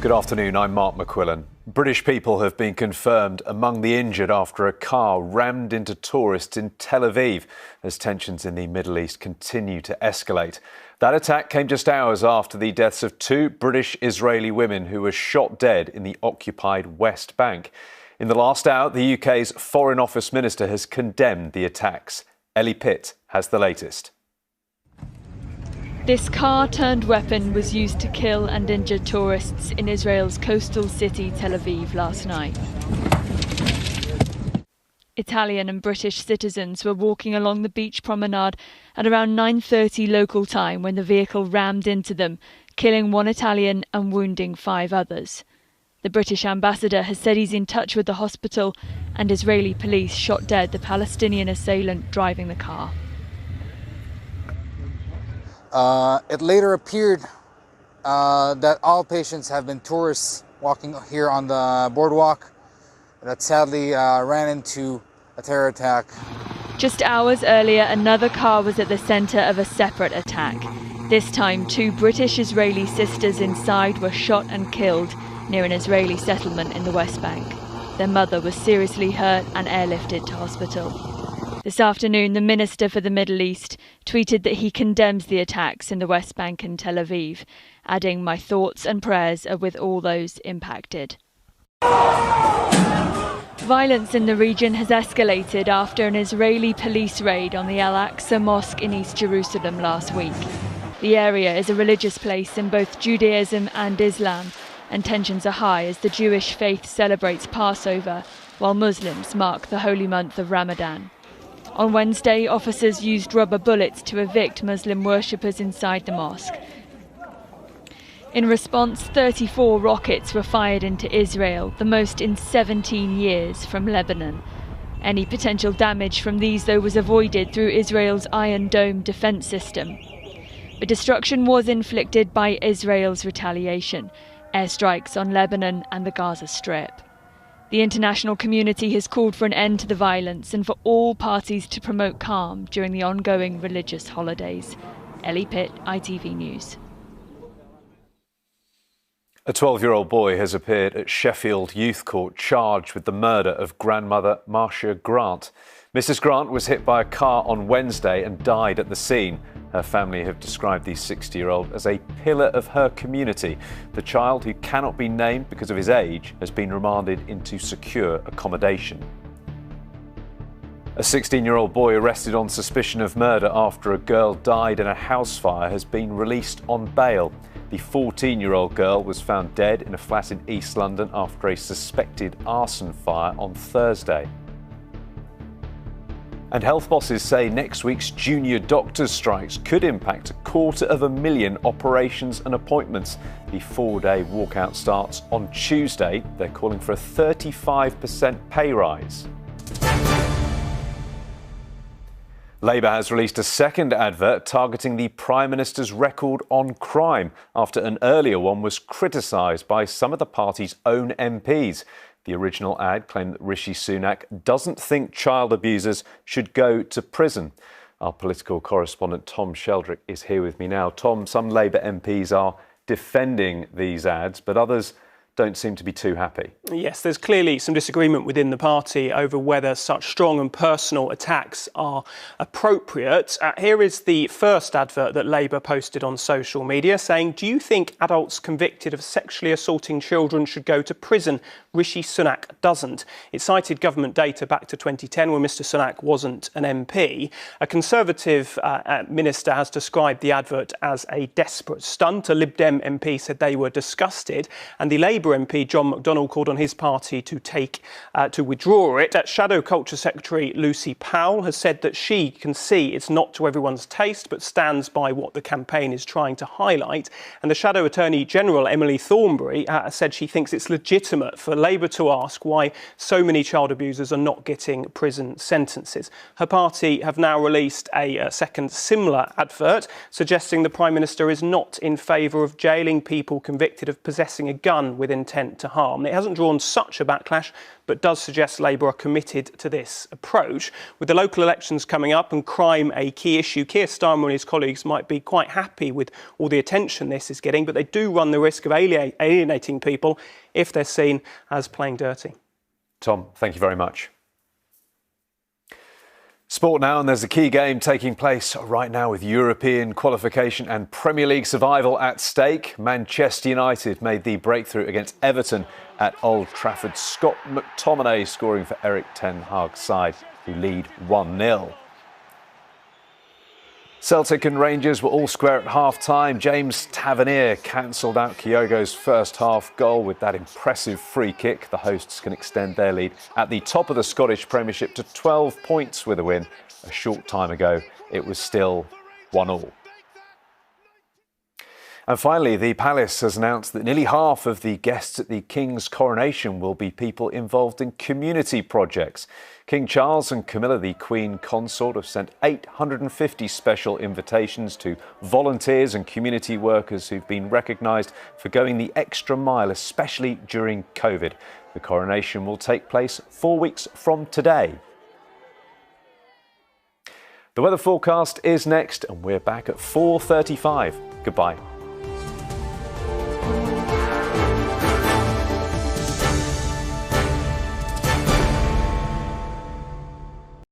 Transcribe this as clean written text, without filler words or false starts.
Good afternoon, I'm Mark McQuillan. British people have been confirmed among the injured after a car rammed into tourists in Tel Aviv as tensions in the Middle East continue to escalate. That attack came just hours after the deaths of two British-Israeli women who were shot dead in the occupied West Bank. In the last hour, the UK's Foreign Office Minister has condemned the attacks. Ellie Pitt has the latest. This car-turned-weapon was used to kill and injure tourists in Israel's coastal city Tel Aviv last night. Italian and British citizens were walking along the beach promenade at around 9:30 local time when the vehicle rammed into them, killing one Italian and wounding 5 others. The British ambassador has said he's in touch with the hospital, and Israeli police shot dead the Palestinian assailant driving the car. It later appeared that all patients have been tourists walking here on the boardwalk that sadly ran into a terror attack. Just hours earlier, another car was at the centre of a separate attack. This time, 2 British-Israeli sisters inside were shot and killed near an Israeli settlement in the West Bank. Their mother was seriously hurt and airlifted to hospital. This afternoon, the Minister for the Middle East tweeted that he condemns the attacks in the West Bank and Tel Aviv, adding, "My thoughts and prayers are with all those impacted." Violence in the region has escalated after an Israeli police raid on the Al-Aqsa Mosque in East Jerusalem last week. The area is a religious place in both Judaism and Islam, and tensions are high as the Jewish faith celebrates Passover, while Muslims mark the holy month of Ramadan. On Wednesday, officers used rubber bullets to evict Muslim worshippers inside the mosque. In response, 34 rockets were fired into Israel, the most in 17 years from Lebanon. Any potential damage from these, though, was avoided through Israel's Iron Dome defense system. But destruction was inflicted by Israel's retaliation, airstrikes on Lebanon and the Gaza Strip. The international community has called for an end to the violence and for all parties to promote calm during the ongoing religious holidays. Ellie Pitt, ITV News. A 12-year-old boy has appeared at Sheffield Youth Court charged with the murder of grandmother Marcia Grant. Mrs. Grant was hit by a car on Wednesday and died at the scene. Her family have described the 60-year-old as a pillar of her community. The child, who cannot be named because of his age, has been remanded into secure accommodation. A 16-year-old boy arrested on suspicion of murder after a girl died in a house fire has been released on bail. The 14-year-old girl was found dead in a flat in East London after a suspected arson fire on Thursday. And health bosses say next week's junior doctors' strikes could impact 250,000 operations and appointments. The 4-day walkout starts on Tuesday. They're calling for a 35% pay rise. Labour has released a second advert targeting the Prime Minister's record on crime after an earlier one was criticised by some of the party's own MPs. The original ad claimed that Rishi Sunak doesn't think child abusers should go to prison. Our political correspondent Tom Sheldrick is here with me now. Tom, some Labour MPs are defending these ads, but others don't seem to be too happy. Yes, there's clearly some disagreement within the party over whether such strong and personal attacks are appropriate. Here is the first advert that Labour posted on social media saying, "Do you think adults convicted of sexually assaulting children should go to prison? Rishi Sunak doesn't." It cited government data back to 2010 when Mr Sunak wasn't an MP. A Conservative minister has described the advert as a desperate stunt. A Lib Dem MP said they were disgusted, and the Labour MP John McDonnell called on his party to withdraw it. Shadow Culture Secretary Lucy Powell has said that she can see it's not to everyone's taste, but stands by what the campaign is trying to highlight. And the Shadow Attorney General Emily Thornberry said she thinks it's legitimate for Labour to ask why so many child abusers are not getting prison sentences. Her party have now released a second similar advert suggesting the Prime Minister is not in favour of jailing people convicted of possessing a gun within intent to harm. It hasn't drawn such a backlash, but does suggest Labour are committed to this approach. With the local elections coming up and crime a key issue, Keir Starmer and his colleagues might be quite happy with all the attention this is getting, but they do run the risk of alienating people if they're seen as playing dirty. Tom, thank you very much. Sport now, and there's a key game taking place right now with European qualification and Premier League survival at stake. Manchester United made the breakthrough against Everton at Old Trafford. Scott McTominay scoring for Erik ten Hag's side, who lead 1-0. Celtic and Rangers were all square at half-time. James Tavernier cancelled out Kyogo's first half goal with that impressive free kick. The hosts can extend their lead at the top of the Scottish Premiership to 12 points with a win. A short time ago, it was still 1-1. And finally, the Palace has announced that nearly half of the guests at the King's coronation will be people involved in community projects. King Charles and Camilla, the Queen Consort, have sent 850 special invitations to volunteers and community workers who've been recognised for going the extra mile, especially during COVID. The coronation will take place 4 weeks from today. The weather forecast is next, and we're back at 4:35. Goodbye.